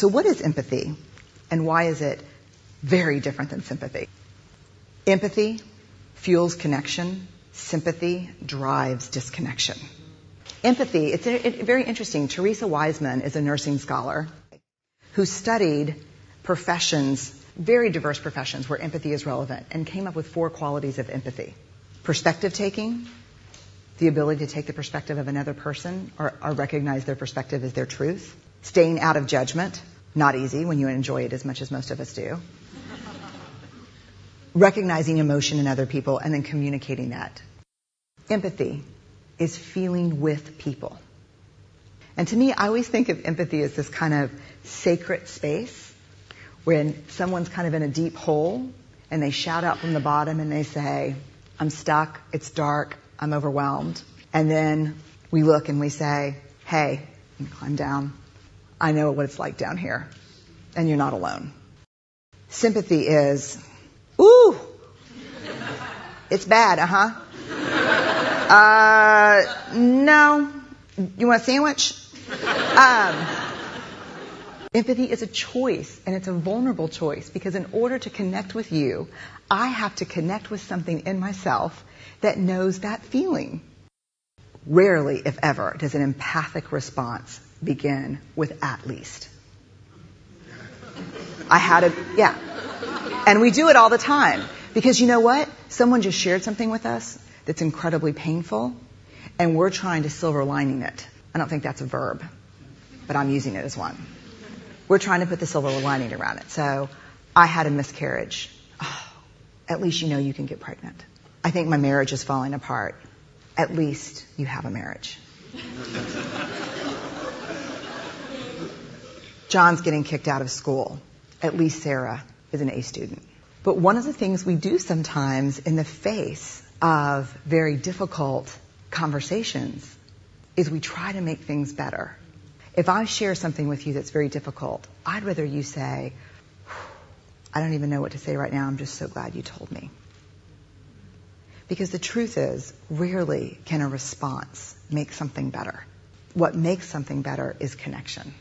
So what is empathy, and why is it very different than sympathy? Empathy fuels connection. Sympathy drives disconnection. Empathy, it's very interesting. Teresa Wiseman is a nursing scholar who studied professions, very diverse professions where empathy is relevant, and came up with 4 qualities of empathy. Perspective taking, the ability to take the perspective of another person or recognize their perspective as their truth. Staying out of judgment, not easy when you enjoy it as much as most of us do. Recognizing emotion in other people and then communicating that. Empathy is feeling with people. And to me, I always think of empathy as this kind of sacred space when someone's kind of in a deep hole and they shout out from the bottom and they say, I'm stuck, it's dark, I'm overwhelmed. And then we look and we say, hey, climb down. I know what it's like down here. And you're not alone. Sympathy is, ooh, it's bad, no. You want a sandwich? Empathy is a choice, and it's a vulnerable choice, because in order to connect with you, I have to connect with something in myself that knows that feeling. Rarely, if ever, does an empathic response begin with at least. Yeah. And we do it all the time. Because you know what? Someone just shared something with us that's incredibly painful, and we're trying to silver lining it. I don't think that's a verb, but I'm using it as one. We're trying to put the silver lining around it. So, I had a miscarriage. Oh, at least you know you can get pregnant. I think my marriage is falling apart. At least you have a marriage. John's getting kicked out of school. At least Sarah is an A student. But one of the things we do sometimes in the face of very difficult conversations is we try to make things better. If I share something with you that's very difficult, I'd rather you say, I don't even know what to say right now, I'm just so glad you told me. Because the truth is, rarely can a response make something better. What makes something better is connection.